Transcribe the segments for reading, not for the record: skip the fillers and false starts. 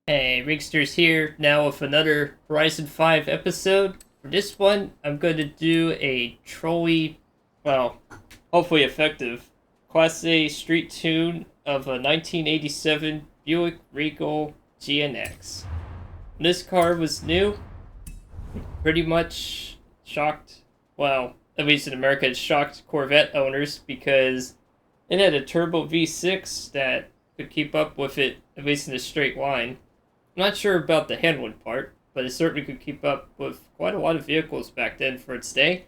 Hey, Rigsters here, now with another Horizon 5 episode. For this one, I'm going to do a trolley, well, hopefully effective, Class A street tune of a 1987 Buick Regal GNX. When this car was new, pretty much shocked, well, at least in America, it shocked Corvette owners because it had a turbo V6 that could keep up with it, at least in a straight line. I'm not sure about the handling part, but it certainly could keep up with quite a lot of vehicles back then for its day.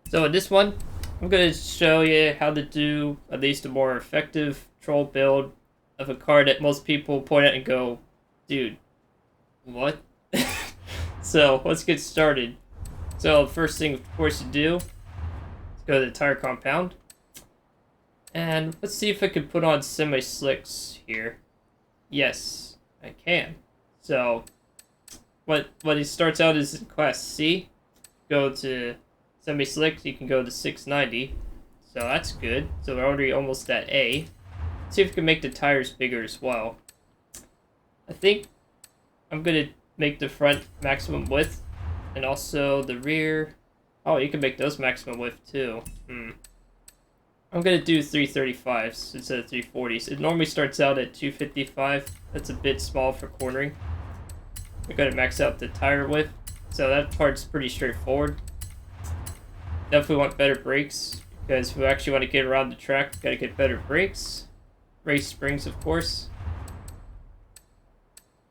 So in this one, I'm going to show you how to do at least a more effective troll build of a car that most people point at and go, dude, what? So let's get started. So first thing, of course, to do is go to the tire compound. And let's see if I can put on semi-slicks here. Yes, I can. So, what it starts out is in Class C. Go to semi-slick, you can go to 690. So that's good. So we're already almost at A. Let's see if we can make the tires bigger as well. I think I'm going to make the front maximum width. And also the rear. Oh, you can make those maximum width too. I'm going to do 335s instead of 340s. It normally starts out at 255. That's a bit small for cornering. We're going to max out the tire width. So that part's pretty straightforward. Definitely want better brakes, because if we actually want to get around the track, we've got to get better brakes. Race springs, of course.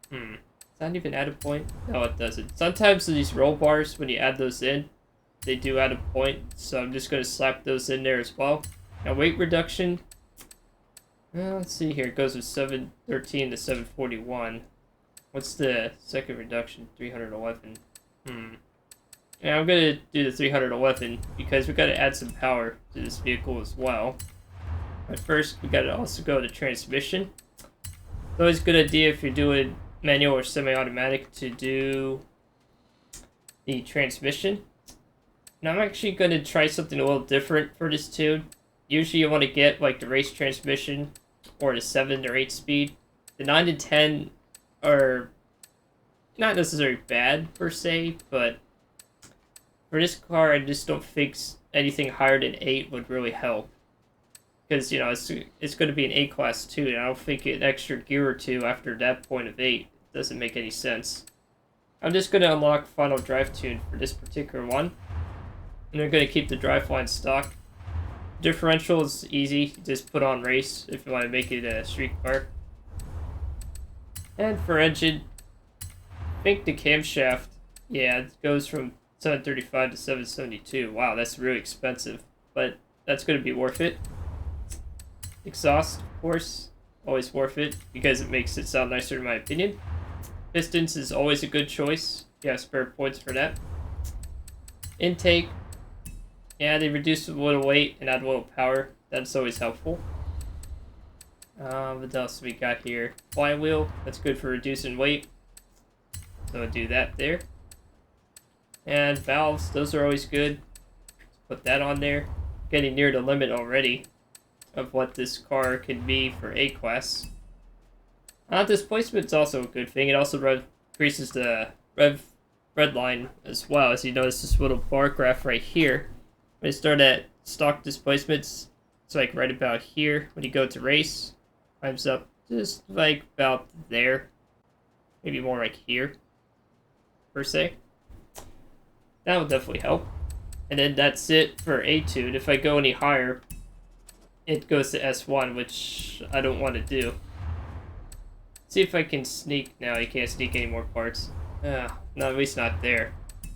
Does that even add a point? No, it doesn't. Sometimes these roll bars, when you add those in, they do add a point. So I'm just going to slap those in there as well. Now weight reduction. Let's see here. It goes with 713 to 741. What's the second reduction? 311. Yeah, I'm going to do the 311 because we've got to add some power to this vehicle as well. But first, we got to also go to transmission. It's always a good idea if you're doing manual or semi-automatic to do the transmission. Now I'm actually going to try something a little different for this tune. Usually you want to get like the race transmission or the 7 or 8 speed. The 9 to 10 are not necessarily bad per se, but for this car I just don't think anything higher than 8 would really help. Because, you know, it's going to be an A-class too, and I don't think an extra gear or two after that point of 8 doesn't make any sense. I'm just going to unlock final drive tune for this particular one. And we're going to keep the driveline stock. Differential is easy, just put on race if you want to make it a street car. And for engine, I think the camshaft, yeah, it goes from 735 to 772. Wow, that's really expensive, but that's going to be worth it. Exhaust, of course, always worth it because it makes it sound nicer in my opinion. Pistons is always a good choice. You have spare points for that. Intake. Yeah, they reduce a little weight and add a little power. That's always helpful. What else we got here? Flywheel. That's good for reducing weight. So I'll do that there. And valves. Those are always good. Let's put that on there. Getting near the limit already of what this car can be for A-class. Displacement's also a good thing. It also increases the red line as well. As you notice this little bar graph right here. When you start at stock displacements, it's like right about here. When you go to race, climbs up just like about there. Maybe more like here, per se. That will definitely help. And then that's it for A-tune. If I go any higher, it goes to S1, which I don't want to do. See if I can sneak. No, you can't sneak any more parts. No, at least not there.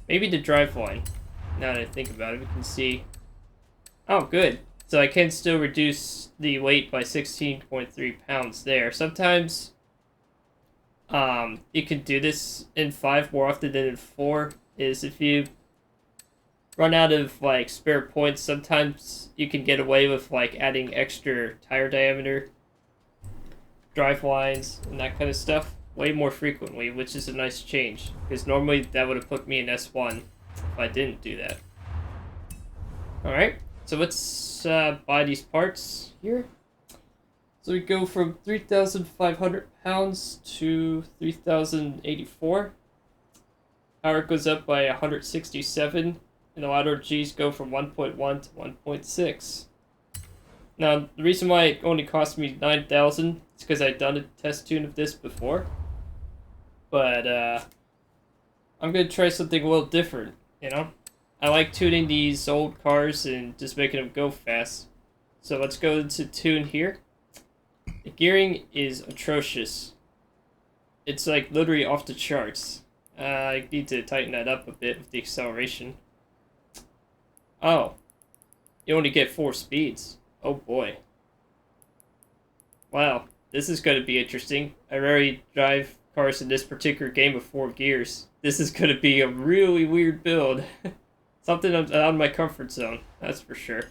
Maybe the driveline. Now that I think about it, we can see. Oh, good. So I can still reduce the weight by 16.3 pounds there. Sometimes you can do this in 5 more often than in 4. Is if you run out of like spare points, sometimes you can get away with like adding extra tire diameter, drive lines, and that kind of stuff way more frequently, which is a nice change. Because normally that would have put me in S1 if I didn't do that. Alright, so let's buy these parts here. So we go from 3,500 pounds to 3,084. Power goes up by 167, and the lateral G's go from 1.1 to 1.6. Now, the reason why it only cost me 9,000 is because I'd done a test tune of this before. But, I'm going to try something a little different, you know? I like tuning these old cars and just making them go fast. So let's go into tune here. The gearing is atrocious. It's like literally off the charts. I need to tighten that up a bit with the acceleration. Oh. You only get 4 speeds. Oh boy. Wow. This is going to be interesting. I rarely drive cars in this particular game with 4 gears. This is going to be a really weird build. Something out of my comfort zone, that's for sure.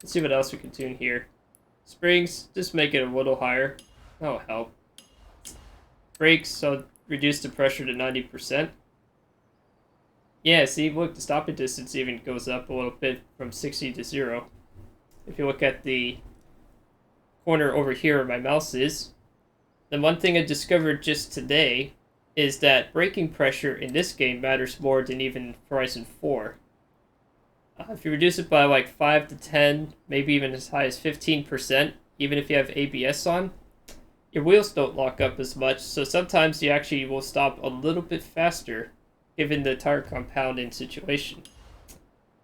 Let's see what else we can tune here. Springs, just make it a little higher. That'll help. Brakes, so reduce the pressure to 90%. Yeah, see, look, the stopping distance even goes up a little bit from 60 to 0. If you look at the corner over here where my mouse is, the one thing I discovered just today is that braking pressure in this game matters more than even Horizon 4. If you reduce it by like 5 to 10, maybe even as high as 15%, even if you have ABS on, your wheels don't lock up as much, so sometimes you actually will stop a little bit faster given the tire compounding situation.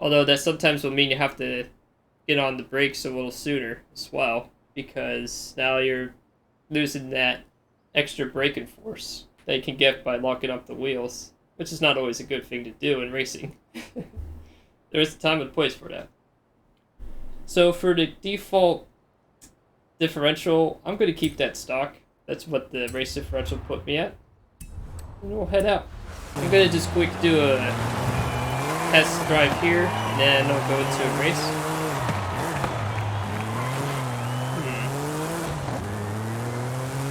Although that sometimes will mean you have to get on the brakes a little sooner as well, because now you're losing that extra braking force that you can get by locking up the wheels, which is not always a good thing to do in racing. There is a time and place for that. So for the default differential, I'm going to keep that stock. That's what the race differential put me at. And we'll head out. I'm going to just quick do a test drive here, and then I'll go into a race.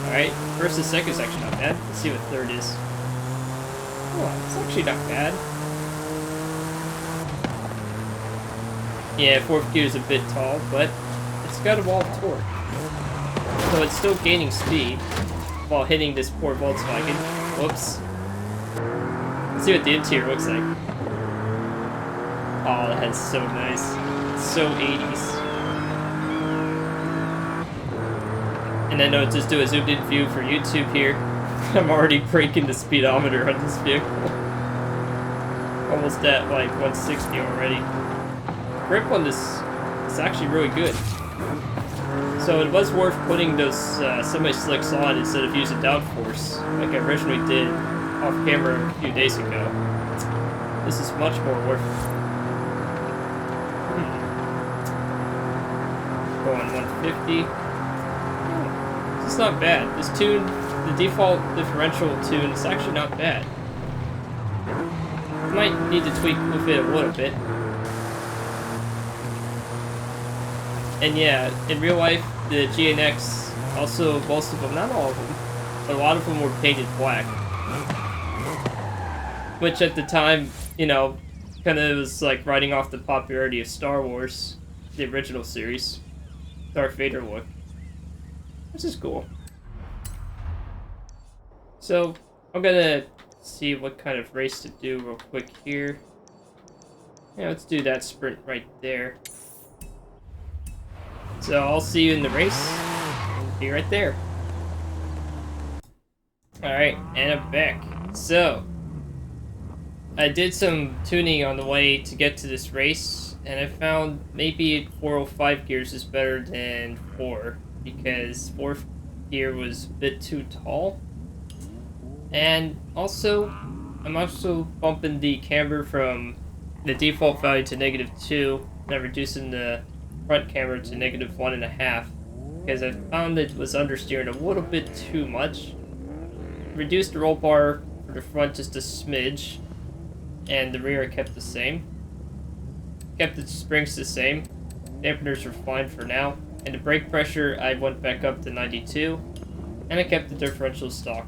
Alright, first and second is actually not bad. Let's see what third is. Oh, it's actually not bad. Yeah, fourth gear is a bit tall, but it's got a wall of torque. So it's still gaining speed while hitting this poor Volkswagen. Whoops. Let's see what the interior looks like. Oh, that's so nice. It's so 80s. And then I'll just do a zoomed in view for YouTube here. I'm already breaking the speedometer on this vehicle. Almost at like 160 already. Grip on this is actually really good. So it was worth putting those semi-slicks on instead of using downforce, like I originally did off camera a few days ago. This is much more worth it. Going 150. This is not bad. This tune, the default differential tune, is actually not bad. Might need to tweak with it a little bit. And yeah, in real life, the GNX, also most of them, not all of them, but a lot of them were painted black. Which at the time, you know, kind of was like riding off the popularity of Star Wars, the original series. Darth Vader look. Which is cool. So, I'm gonna see what kind of race to do real quick here. Yeah, let's do that sprint right there. So I'll see you in the race. Be right there. Alright, and I'm back. So, I did some tuning on the way to get to this race, and I found maybe 405 gears is better than 4, because 4th gear was a bit too tall. And also, I'm also bumping the camber from the default value to -2, and I'm reducing the front camera to -1.5, because I found it was understeering a little bit too much. Reduced the roll bar for the front just a smidge, and the rear I kept the same. Kept the springs the same. Dampeners are fine for now, and the brake pressure I went back up to 92, and I kept the differential stock.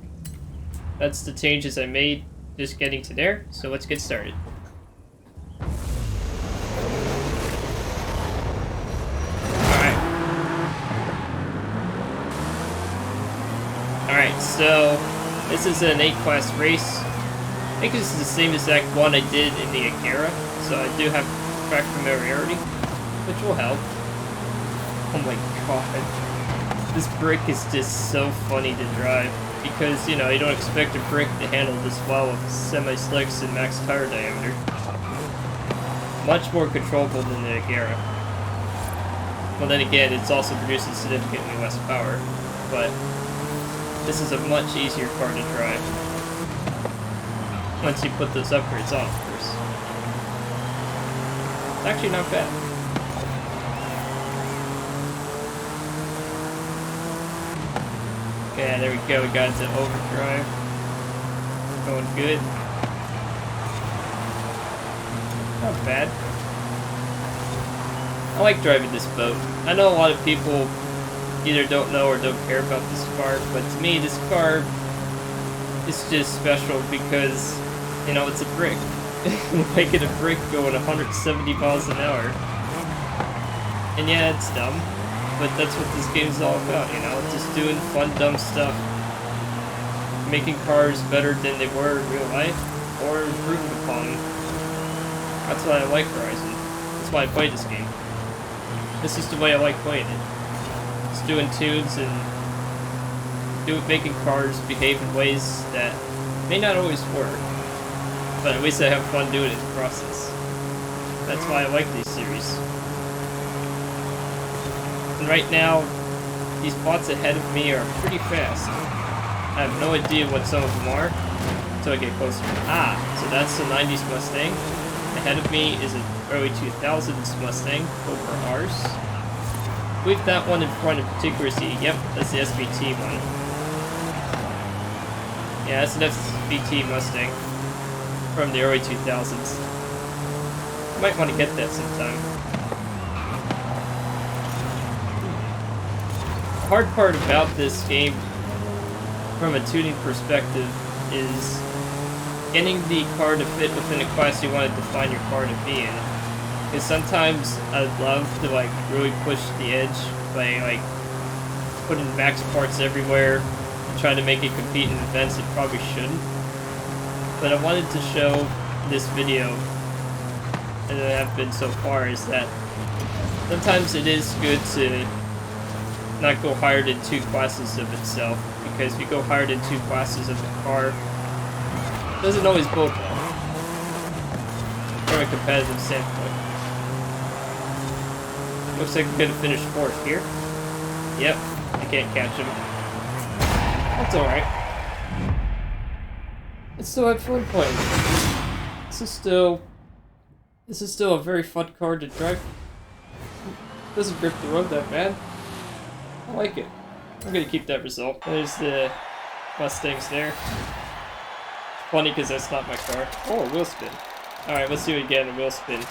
That's the changes I made just getting to there, so let's get started. so this is an 8-class race. I think this is the same exact one I did in the Agera, so I do have track familiarity, which will help. Oh my god. This brick is just so funny to drive, because, you know, you don't expect a brick to handle this well with semi-slicks and max tire diameter. Much more controllable than the Agera. Well, then again, it's also producing significantly less power, but this is a much easier car to drive. Once you put those upgrades on, of course. It's actually not bad. Okay, there we go, we got into overdrive. Going good. Not bad. I like driving this boat. I know a lot of people either don't know or don't care about this car, but to me, this car is just special because, you know, it's a brick. Making a brick going 170 miles an hour. And yeah, it's dumb, but that's what this game's all about, you know? Just doing fun, dumb stuff. Making cars better than they were in real life, or improving upon them. That's why I like Horizon. That's why I play this game. This is the way I like playing it. Just doing tunes and making cars behave in ways that may not always work, but at least I have fun doing it in the process. That's why I like these series. And right now, these bots ahead of me are pretty fast. I have no idea what some of them are until I get closer. Ah, so that's the 90s Mustang. Ahead of me is an early 2000s Mustang over ours. I believe that one in front in particular is the, yep, that's the SVT one. Yeah, that's an SVT Mustang from the early 2000s. You might want to get that sometime. The hard part about this game, from a tuning perspective, is getting the car to fit within a class you want to define your car to be in. Because sometimes I'd love to like really push the edge by like putting max parts everywhere and trying to make it compete in events it probably shouldn't. But I wanted to show this video, and I have been so far, is that sometimes it is good to not go higher than 2 classes of itself, because if you go higher than 2 classes of the car, it doesn't always bode well from a competitive standpoint. Looks like I'm gonna finish 4th here. Yep, I can't catch him. That's alright. I still have fun playing. This is still a very fun car to drive. Doesn't grip the road that bad. I like it. I'm gonna keep that result. There's the Mustangs there. Funny because that's not my car. Oh, a wheel spin. Alright, let's do it again, a wheel spin.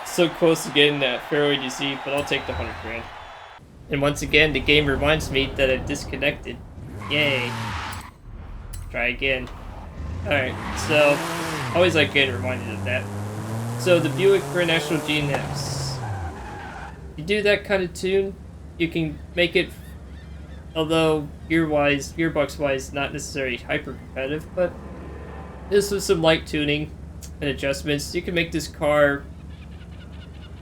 So close to getting that fairway DC, but I'll take the 100 grand. And once again, the game reminds me that I've disconnected. Yay. Try again. Alright, so I always like getting reminded of that. So the Buick Grand National GNX. You do that kind of tune, you can make it, although gearbox-wise, not necessarily hyper-competitive, but this with some light tuning and adjustments, you can make this car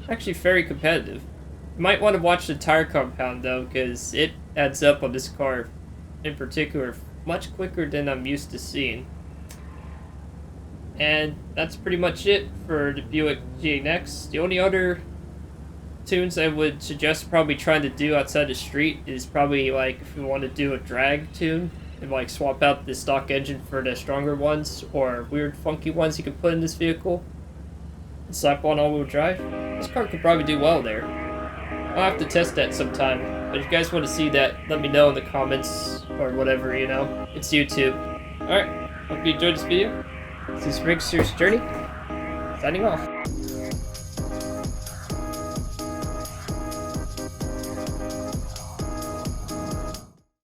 actually very competitive. You might want to watch the tire compound though, because it adds up on this car in particular much quicker than I'm used to seeing. And that's pretty much it for the Buick GNX. The only other tunes I would suggest probably trying to do outside the street is probably like if you want to do a drag tune and like swap out the stock engine for the stronger ones or weird funky ones you can put in this vehicle and slap on all-wheel drive. This car could probably do well there. I'll have to test that sometime, but if you guys want to see that, let me know in the comments or whatever, you know. It's YouTube. Alright, hope you enjoyed this video. This is Rigsters Journey, signing off.